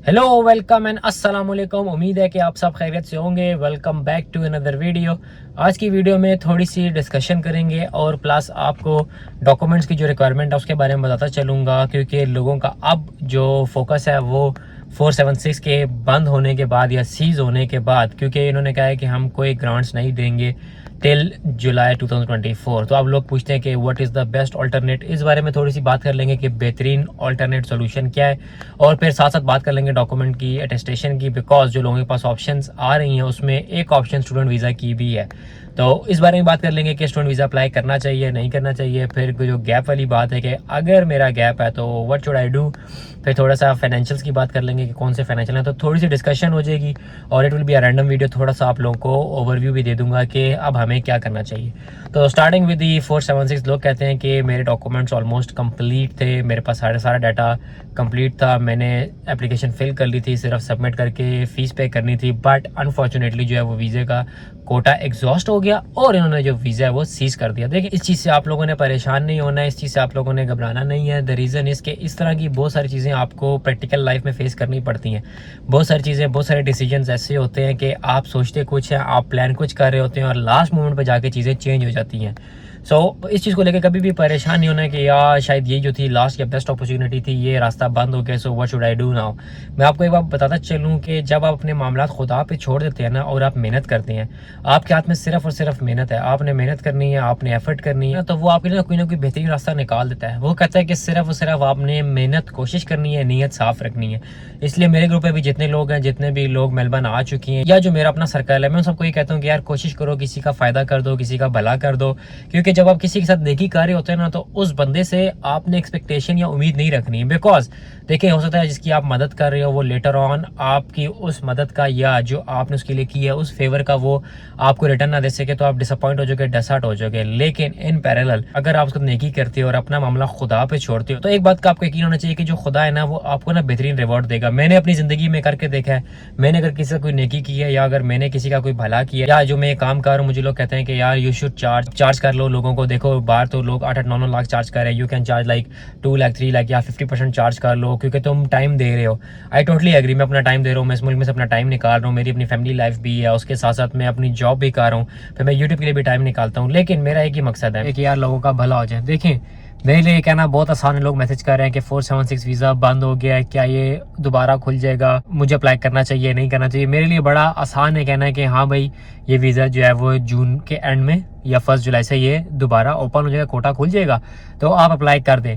Hello, welcome and अस्सलाम वालेकुम। उम्मीद है कि आप सब खैरियत से होंगे। Welcome back to another video. आज की वीडियो में थोड़ी सी डिस्कशन करेंगे और प्लस आपको डॉक्यूमेंट्स की जो रिक्वायरमेंट है उसके बारे में बताता चलूँगा, क्योंकि लोगों का अब जो फोकस है वो 476 के बंद होने के बाद या सीज़ होने के बाद, क्योंकि इन्होंने कहा है कि हम कोई ग्रांट्स नहीं देंगे टिल जुलाई 2024। तो आप लोग पूछते हैं कि what is the best alternate. इस बारे में थोड़ी सी बात कर लेंगे कि बेहतरीन अल्टरनेट सोल्यूशन क्या है, और फिर साथ साथ बात कर लेंगे डॉक्यूमेंट की, अटेस्टेशन की, बिकॉज जो लोगों के पास ऑप्शंस आ रही हैं उसमें एक ऑप्शन स्टूडेंट वीज़ा की भी है। तो इस बारे में बात कर लेंगे कि स्टूडेंट वीज़ा अप्लाई करना चाहिए नहीं करना चाहिए। फिर जो गैप वाली बात है कि अगर मेरा गैप है तो व्हाट शुड आई डू। फिर थोड़ा सा फाइनेंशियल्स की बात कर लेंगे कि कौन से फाइनेंशियल हैं, तो थोड़ी सी डिस्कशन हो जाएगी और it will be a random video. थोड़ा सा आप लोगों को ओवरव्यू भी दे दूंगा कि अब हमें क्या करना चाहिए। तो स्टार्टिंग विद दी 476, लोग कहते हैं कि मेरे डॉक्यूमेंट्स ऑलमोस्ट कंप्लीट थे, मेरे पास सारा डाटा कंप्लीट था, मैंने एप्लीकेशन फिल कर ली थी, सिर्फ सबमिट करके फ़ीस पे करनी थी, बट अनफॉर्चुनेटली जो है वो वीज़े का कोटा एग्जॉस्ट हो गया और इन्होंने जो वीज़ा है वो सीज़ कर दिया। देखिए, इस चीज़ से आप लोगों ने परेशान नहीं होना है, इस चीज़ से आप लोगों ने घबराना नहीं है। द रीज़न इज़ कि इस तरह की बहुत सारी चीज़ें आपको प्रैक्टिकल लाइफ में फेस करनी पड़ती हैं। बहुत सारी चीज़ें, बहुत सारे डिसीजंस ऐसे होते हैं कि आप सोचते कुछ हैं, आप प्लान कुछ कर रहे होते हैं और लास्ट मोमेंट पर जाके चीज़ें चेंज हो जाती हैं। इस चीज़ को लेकर कभी भी परेशान नहीं होना है कि यार शायद ये जो थी लास्ट या बेस्ट अपॉर्चुनिटी थी, ये रास्ता बंद हो गया, so what should I do now. मैं आपको एक बात बताता चलूँ कि जब आप अपने मामला खुदा पे छोड़ देते हैं ना और आप मेहनत करते हैं, आपके हाथ में सिर्फ और सिर्फ मेहनत है, आपने मेहनत करनी है, आपने एफर्ट करनी है, तो वो आपके लिए कोई ना कोई बेहतरीन रास्ता निकाल देता है। वो कहता है कि सिर्फ और सिर्फ आपने मेहनत कोशिश करनी है, नीयत साफ रखनी है। इसलिए मेरे ग्रुप में भी जितने लोग हैं, जितने भी लोग मेलबर्न आ चुकी हैं या जो मेरा अपना सर्कल है, मैं सबको ये कहता हूँ कि यार कोशिश करो, किसी का फ़ायदा कर दो, किसी का भला कर दो। क्योंकि जब आप किसी के साथ नेकी कार्य होते हैं ना, तो उस बंदे से आपने एक्सपेक्टेशन या उम्मीद नहीं रखनी है। बिकॉज देखिए, हो सकता है जिसकी आप मदद कर रहे हो वो लेटर ऑन आपकी उस मदद का या जो आपने उसके लिए की है उस फेवर का वो आपको रिटर्न ना दे सके, तो आप डिसअपॉइंट हो जाओगे, डिसहार्ट हो जाओगे। लेकिन इन पैरेलल अगर आप उसको नेकी करते हो और अपना मामला खुदा पे छोड़ते हो, तो एक बात का आपको यकीन होना चाहिए कि जो खुदा है ना वो आपको ना बेहतरीन रिवॉर्ड देगा। मैंने अपनी ज़िंदगी में करके देखा है, मैंने अगर किसी से कोई नेकी की है या अगर मैंने किसी का कोई भला किया या जो मैं काम कर रहा हूँ, मुझे लोग कहते हैं कि यार यू शुड चार्ज कर लो लोगों को। देखो बाहर तो लोग 8-9 लाख चार्ज कर रहे हैं, you can charge like 2 lakh 3 lakh या 50% चार्ज कर लो, क्योंकि तुम टाइम दे रहे हो। आई टोटली एग्री, मैं अपना टाइम दे रहा हूँ, मैं इस मुल्क में से अपना टाइम निकाल रहा हूँ, मेरी अपनी फैमिली लाइफ भी है, उसके साथ साथ मैं अपनी जॉब भी कर रहा हूँ, फिर मैं यूट्यूब के लिए भी टाइम निकालता हूँ। लेकिन मेरा एक ही मकसद है कि यार लोगों का भला हो जाए। देखें, मेरे लिए कहना बहुत आसान है। लोग मैसेज कर रहे हैं कि 476 वीज़ा बंद हो गया है, क्या ये दोबारा खुल जाएगा, मुझे अप्लाई करना चाहिए नहीं करना चाहिए। मेरे लिए बड़ा आसान है कहना है कि हाँ भाई, ये वीज़ा जो है वो जून के एंड में या 1 जुलाई से ये दोबारा ओपन हो जाएगा, कोटा खुल जाएगा, तो आप अप्लाई कर दें।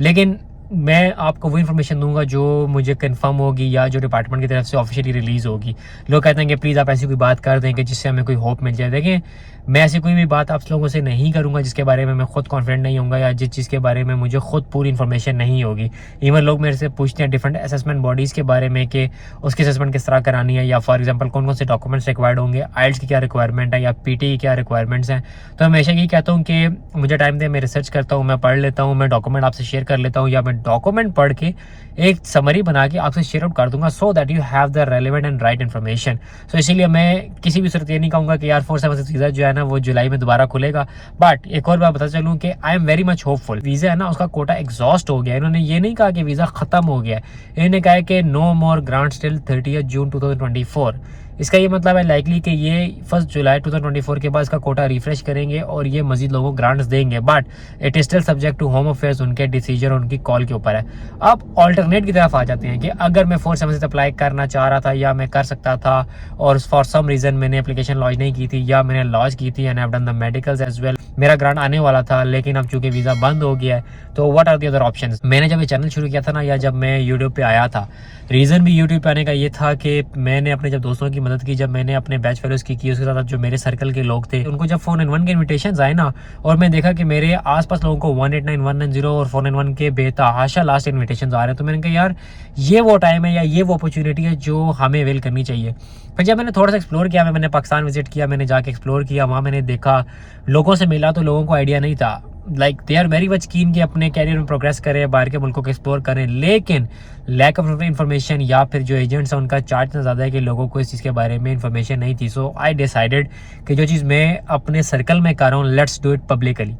लेकिन मैं आपको वो इन्फॉर्मेशन दूंगा जो मुझे कंफर्म होगी या जो डिपार्टमेंट की तरफ से ऑफिशियली रिलीज़ होगी। लोग कहते हैं कि प्लीज़ आप ऐसी कोई बात कर दें कि जिससे हमें कोई होप मिल जाए। देखें, मैं ऐसी कोई भी बात आप लोगों से नहीं करूंगा जिसके बारे में मैं खुद कॉन्फिडेंट नहीं होऊंगा या जिस चीज़ के बारे में मुझे खुद पूरी इन्फॉर्मेशन नहीं होगी। इवन लोग मेरे से पूछते हैं डिफरेंट असेसमेंट बॉडीज़ के बारे में कि उसकी असेसमेंट किस तरह करानी है, या फॉर एग्जांपल कौन कौन से डॉक्यूमेंट्स रिक्वायर्ड होंगे, आइल्स की क्या रिक्वायरमेंट है या पीटी की क्या रिक्वायरमेंट्स हैं। तो हमेशा यही कहता हूँ कि मुझे टाइम दे, मैं रिसर्च करता हूँ, मैं पढ़ लेता हूँ, मैं डॉक्यूमेंट आपसे शेयर कर लेता हूँ, या मैं डॉक्यूमेंट पढ़ के एक समरी बना के आपसे शेयर आउट कर दूंगा, so that you have the relevant and right information. So इसीलिए मैं किसी भी सूरत ये नहीं कहूँगा कि यार 476 वीज़ा जो है ना वो जुलाई में दोबारा खुलेगा। बट एक और बात बता चलूँ कि I am very much hopeful. Visa है ना उसका कोटा एग्जॉस्ट हो गया। इन्होंने ये नहीं कहा कि वीज़ा ख़त्म हो गया है, इन्होंने कहा है कि नो मोर ग्रांट्स टिल 30 जून 2024। इसका ये मतलब है लाइकली कि ये 1 जुलाई 2024 के बाद इसका कोटा रिफ्रेश करेंगे और ये मजीद लोगों को ग्रांट्स देंगे। But it is still subject to home affairs, उनके डिसीजन, उनकी कॉल के ऊपर है। अब ऑल्टरनेट की तरफ आ जाते हैं कि अगर मैं 476 अप्लाई करना चाह रहा था या मैं कर सकता था और फॉर सम रीज़न मैंने एप्लीकेशन लॉन्च नहीं की थी या मैंने लॉन्च की थी and I have done the medicals as well, मेरा ग्रांट आने वाला था, लेकिन अब चूंकि वीज़ा बंद हो गया है, तो what are the other options. मैंने जब ये चैनल शुरू किया था ना, या जब मैं यूट्यूब पे आया था, रीज़न भी यूट्यूब पे आने का ये था कि मैंने अपने जब दोस्तों की मदद की, जब मैंने अपने बैच फेलोज की उसके साथ जो मेरे सर्कल के लोग थे उनको जब 491 के इन्विटेशन आए ना, और मैं देखा कि मेरे आसपास लोगों को 189, 190 और 491 के बेतहाशा लास्ट इन्विटेशन आ रहे हैं, तो मैंने कहा यार ये वो टाइम है या ये वो अपॉर्चुनिटी है जो हमें अवेल करनी चाहिए। फिर जब मैंने थोड़ा सा एक्सप्लोर किया, मैंने पाकिस्तान विजिट किया, मैंने जाके एक्सप्लोर किया, वहाँ मैंने देखा, लोगों से मिला, तो लोगों को आइडिया नहीं था। Like they are very much keen कि अपने कैरियर में प्रोग्रेस करें, बाहर के मुल्कों को एक्सप्लोर करें, लेकिन लैक ऑफ इन्फॉर्मेशन या फिर जो एजेंट्स हैं उनका चार्ज इतना ज़्यादा है कि लोगों को इस चीज़ के बारे में इन्फॉर्मेशन नहीं थी। सो आई डिसाइडेड कि जो चीज़ मैं अपने सर्कल में कर रहा हूँ, लेट्स डू इट पब्लिकली।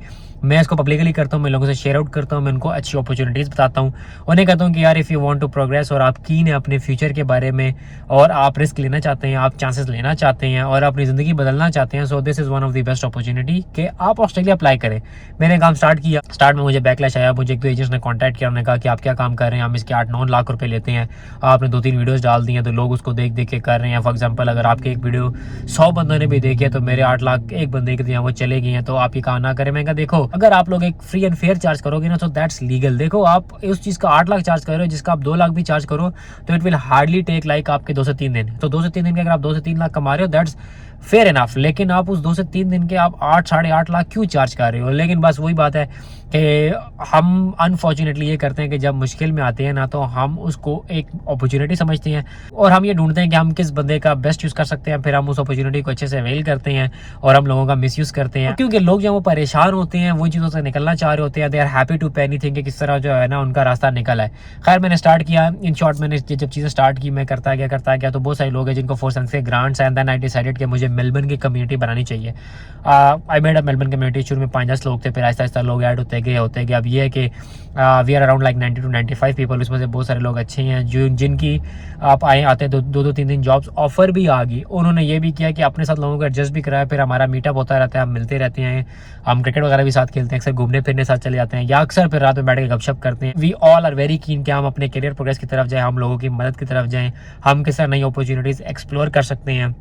मैं इसको पब्लिकली करता हूँ, मैं लोगों से शेयर आउट करता हूँ, मैं उनको अच्छी अपॉर्चुनिटीज़ बताता हूँ। उन्हें कहता हूँ कि यार if you want to progress और आप कीन है अपने फ्यूचर के बारे में और आप रिस्क लेना चाहते हैं, आप चांसेस लेना चाहते हैं और अपनी ज़िंदगी बदलना चाहते हैं, so this is one of the best opportunity कि आप ऑस्ट्रेलिया अप्लाई करें। मैंने काम स्टार्ट किया, स्टार्ट में मुझे बैकलैश आया, मुझे एक दो एजेंट्स ने कॉन्टैक्ट किया, उन्होंने कहा कि आप क्या काम कर रहे हैं, हम इसके 8-9 लाख रुपए लेते हैं, आपने 2-3 वीडियोज़ डाल दी हैं तो लोग उसको देख देख के कर रहे हैं। फॉर एग्जाम्पल अगर आपके एक वीडियो 100 बंदों ने भी देखे तो मेरे 8 लाख एक बंदे के दिए वो चले गए हैं, तो आप ये काम ना करें। मैं कहा देखो अगर आप लोग एक फ्री एंड फेयर चार्ज करोगे ना तो दैट्स लीगल। देखो आप उस चीज़ का 8 लाख चार्ज कर रहे हो जिसका आप 2 लाख भी चार्ज करो तो it will hardly take like आपके 2 से 3 दिन। तो 2 से 3 दिन के अगर आप 2 से 3 लाख कमा रहे हो दैट्स फेयर इनफ। लेकिन आप उस 2 से 3 दिन के आप 8-8.5 लाख क्यों चार्ज कर रहे हो? लेकिन बस वही बात है कि हम अनफॉर्चुनेटली ये करते हैं कि जब मुश्किल में आते हैं ना तो हम उसको एक अपॉर्चुनिटी समझते हैं और हम ये ढूंढते हैं कि हम किस बंदे का बेस्ट यूज़ कर सकते हैं, फिर हम उस अपॉर्चुनिटी को अच्छे से अवेल करते हैं और हम लोगों का मिसयूज़ करते हैं। क्योंकि लोग जब वो परेशान होते हैं वो चीज़ों से निकलना चाह रहे होते हैं, they are happy to pay anything कि किस तरह जो है ना उनका रास्ता निकल है। खैर मैंने स्टार्ट किया, इन शॉर्ट मैंने जब चीज़ें स्टार्ट की मैं करता गया तो बहुत सारे लोग हैं जिनको फोर्स से grants and then I decided कि मुझे मेलबर्न की कम्युनिटी बनानी चाहिए। I made a Melbourne community. शुरू में 5-10 लोग थे, फिर आहिस्ता आहिस्ता लोग ऐड होते गए। अब ये है कि we are around like 90 to 95 people. उसमें से बहुत सारे लोग अच्छे हैं जो जिनकी आप आते हैं 2-3 जॉब्स ऑफर भी आ गई। उन्होंने ये भी किया कि अपने साथ लोगों को एडजस्ट भी कराया। फिर हमारा मीटअप होता रहता है, हम मिलते रहते हैं, हम क्रिकेट वगैरह भी साथ खेलते हैं, अक्सर घूमने फिरने साथ चले जाते हैं या अक्सर फिर रात में बैठ के गपशप करते हैं। We all are very keen कि हम अपने करियर प्रोग्रेस की तरफ जाएँ, हम लोगों की मदद की तरफ जाएँ, हम किस तरह नई अपॉर्चुनिटीज़ एक्सप्लोर कर सकते हैं।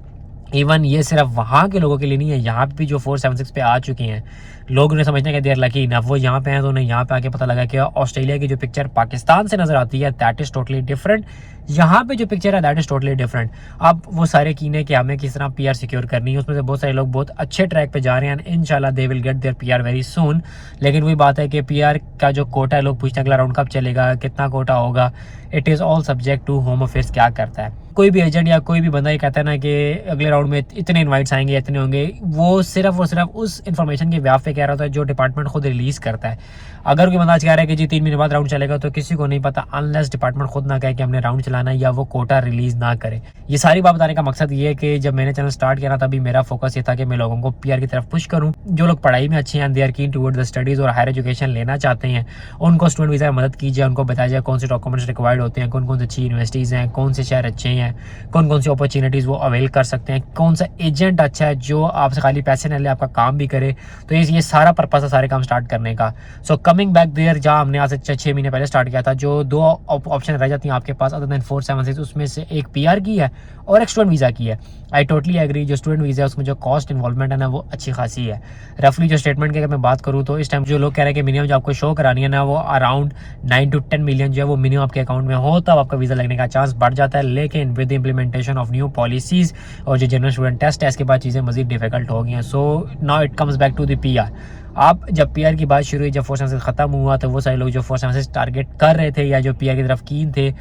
इवन ये सिर्फ वहाँ के लोगों के लिए नहीं है, यहाँ पे भी जो 476 पे आ चुके हैं लोग उन्हें समझने के देर लकी इनफ वो यहाँ पे हैं तो उन्हें यहाँ पे आके पता लगा कि ऑस्ट्रेलिया की जो पिक्चर पाकिस्तान से नज़र आती है दैट इज़ टोटली डिफरेंट, यहाँ पे जो पिक्चर है दैट इज़ टोटली डिफरेंट। अब वो सारे कीन है कि हमें किस तरह PR सिक्योर करनी है, उसमें से बहुत सारे लोग बहुत अच्छे ट्रैक पे जा रहे हैं एंड इंशाल्लाह they will get their PR very soon. लेकिन वही बात है कि PR का जो कोटा है, लोग पूछते हैं अगला राउंड कब चलेगा, कितना कोटा होगा, it is all subject to home affairs क्या करता है। कोई भी एजेंट या कोई भी बंदा ये कहता है ना कि अगले राउंड में इतने इनवाइट्स आएंगे, इतने होंगे, वो सिर्फ और सिर्फ उस इन्फॉर्मेशन के व्याप पे कह रहा होता है जो डिपार्टमेंट खुद रिलीज़ करता है। अगर कोई बंदा आज कह रहा है कि जी 3 महीने बाद राउंड चलेगा तो किसी को नहीं पता अनलेस डिपार्टमेंट खुद ना कहे कि हमने राउंड चलाना है या वो कोटा रिलीज़ ना करे। ये सारी बात बताने का मकसद ये है कि जब मैंने चैनल स्टार्ट किया ना तभी मेरा फोकस ये था कि मैं लोगों को PR की तरफ पुश करूँ। जो लोग पढ़ाई में अच्छे हैं, they are keen toward the studies और हायर एजुकेशन लेना चाहते हैं, उनको स्टूडेंट वीज़ा में मदद कीजिए, उनको बताया जाए कौन से डॉक्यूमेंट्स रिक्वायर्ड होते हैं, कौन कौन सी अच्छी यूनिवर्सिटीज़ हैं, कौन से शहर अच्छे हैं, कौन कौन सी अपॉर्चुनिटीज़ वो अवेल कर सकते हैं, कौन सा एजेंट अच्छा है जो आपसे खाली पैसे न ले आपका काम भी करे। तो ये सारा पर्पस है सारे काम स्टार्ट करने का। सो कमिंग बैक देयर, जहाँ हमने आज से 6 महीने पहले स्टार्ट किया था, जो 2 ऑप्शन रह जाती हैं आपके पास अदर देन 476, उसमें से एक PR की है और एक स्टूडेंट वीज़ा की है। आई टोटली एग्री, जो स्टूडेंट वीज़ा है उसमें जो कॉस्ट इन्वॉल्वमेंट है ना वो अच्छी खासी है। रफली जो स्टेटमेंट की अगर मैं बात करूँ तो इस टाइम जो लोग कह रहे हैं कि मिनिमम जो आपको शो करानी है ना वो अराउंड 9 to 10 मिलियन जो है वो मिनिमम आपके अकाउंट में हो, तब आपका वीज़ा लगने का चांस बढ़ जाता है। लेकिन with implementation of new policies और जो जनरल स्टूडेंट टेस्ट है इसके बाद चीज़ें मज़ीद डिफिकल्ट हो गई हैं। So now it comes back to the PR। आप जब PR की बात शुरू हुई, जब 476 ख़त्म हुआ तो वो सारे लोग जो 476 टारगेट कर रहे थे या जो PR की तरफ कीन थे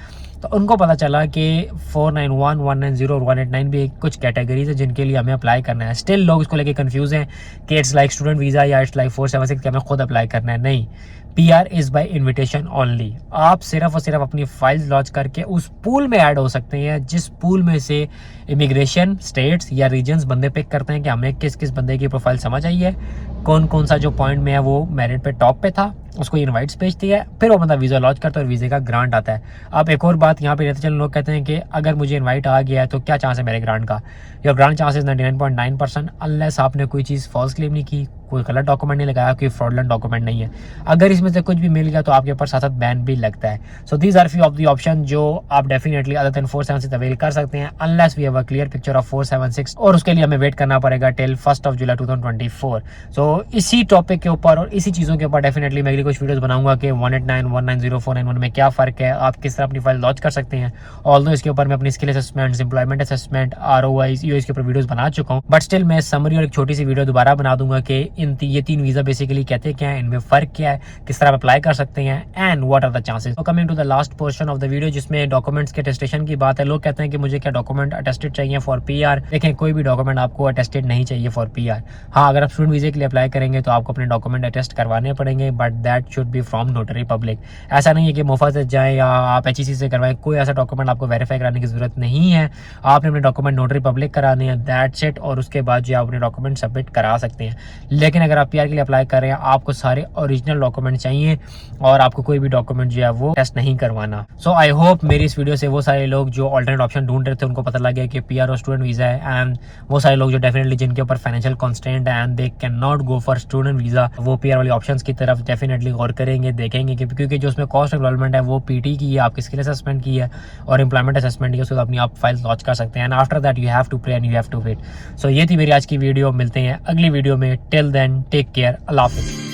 तो उनको पता चला कि 491, 190 और 189 भी कुछ कैटेगरीज है जिनके लिए हमें अप्लाई करना है। स्टिल लोग इसको लेके कंफ्यूज हैं कि इट्स लाइक स्टूडेंट वीज़ा या इट्स लाइक 476 कि हमें खुद अप्लाई करना है। नहीं, PR is by invitation only. आप सिर्फ और सिर्फ अपनी फाइल्स लॉन्च करके उस पूल में ऐड हो सकते हैं जिस पूल में से इमिग्रेशन स्टेट्स या रीजन्स बंदे पिक करते हैं कि हमें किस किस बंदे की प्रोफाइल समझ आई है, कौन कौन सा जो पॉइंट में है वो मेरिट पे टॉप पे था, उसको इनवाइट्स भेजती है, फिर वो बंदा वीज़ा लॉन्च करता है और वीज़े का ग्रांट आता है। अब एक और बात यहाँ पे रहते चल, लोग कहते हैं कि अगर मुझे इनवाइट आ गया है तो क्या चांस है मेरे ग्रांट का। योर ग्रांट चांसेस 99.9% अनलेस आपने कोई चीज़ फॉल्स क्लेम नहीं की, कोई गलत डॉक्यूमेंट नहीं लगाया, कोई फ्रॉडलेंट डॉक्यूमेंट नहीं है। अगर इसमें से कुछ भी मिल गया तो आपके ऊपर साथ साथ बैन भी लगता है। So these are few of the option जो आप डेफिनेटली अदर देन 476 अवेल कर सकते हैं unless we have a clear picture of 476 और उसके लिए हमें वेट करना पड़ेगा टिल 1 जुलाई 2024। सो इसी टॉपिक के ऊपर और इसी चीज़ों के ऊपर डेफिनेटली मैं अगली कुछ वीडियोस बनाऊंगा कि 189, 190, 491 में क्या फ़र्क है, आप किस तरह अपनी फाइल लॉन्च कर सकते हैं। ऑल्दो इसके ऊपर मैं अपनी skill assessment, employment assessment, ROIs इसके ऊपर वीडियोस बना चुका हूँ, बट स्टिल मैं समरी और एक छोटी सी वीडियो दोबारा बना दूंगा कि ये 3 वीज़ा बेसिकली कहते क्या है, इनमें फ़र्क क्या है, किस तरह अप्लाई कर सकते हैं and what are the chances. तो coming to the last portion of the video जिसमें डॉक्यूमेंट्स के अटेस्टेशन की बात है। लोग कहते हैं कि मुझे क्या डॉक्यूमेंट अटेस्टेड चाहिए फॉर PR। देखें, कोई भी डॉक्यूमेंट आपको अटेस्टेड नहीं चाहिए फॉर PR। हाँ, अगर आप स्टूडेंट वीज़े के लिए अप्लाई करेंगे तो आपको अपने डॉक्यूमेंट अटेस्ट करवाने पड़ेंगे, but that should be from notary public. ऐसा नहीं है कि मुफ्त से जाएँ या आप HEC से करवाएं, कोई ऐसा डॉक्यूमेंट आपको वेरीफाई कराने की ज़रूरत नहीं है। आपने अपने डॉक्यूमेंट नोटरी पब्लिक कराने हैं, दैट्स इट, और उसके बाद जो आप अपने डॉक्यूमेंट सबमिट करा सकते हैं। लेकिन अगर आप PR के लिए अप्लाई कर रहे हैं, आपको सारे ओरिजिनल डॉक्यूमेंट चाहिए और आपको कोई भी डॉक्यूमेंट जो है वो टेस्ट नहीं करवाना। सो आई होप मेरी इस वीडियो से वो सारे लोग जो ऑल्टरनेट ऑप्शन ढूंढ रहे थे उनको पता लग गया कि PR और स्टूडेंट वीज़ा है, एंड वो सारे लोग जो डेफिनेटली जिनके ऊपर फाइनेंशियल कॉन्स्टेंट है and they can not go for student visa, वो PR वाली ऑप्शंस की तरफ डेफिनेटली गौर करेंगे, देखेंगे कि क्योंकि जो उसमें कॉस्ट ऑफ डेवलपमेंट है वो PT की है, आपकी स्किल असेसमेंट की है और एम्प्लॉयमेंट असेसमेंट की है, उसके बाद अपनी आप फाइल लॉन्च कर सकते हैं। And after that you have to play and you have to wait. So ये थी मेरी आज की वीडियो, मिलते हैं अगली वीडियो में। टिल देन टेक केयर, अल्लाह हाफिज़।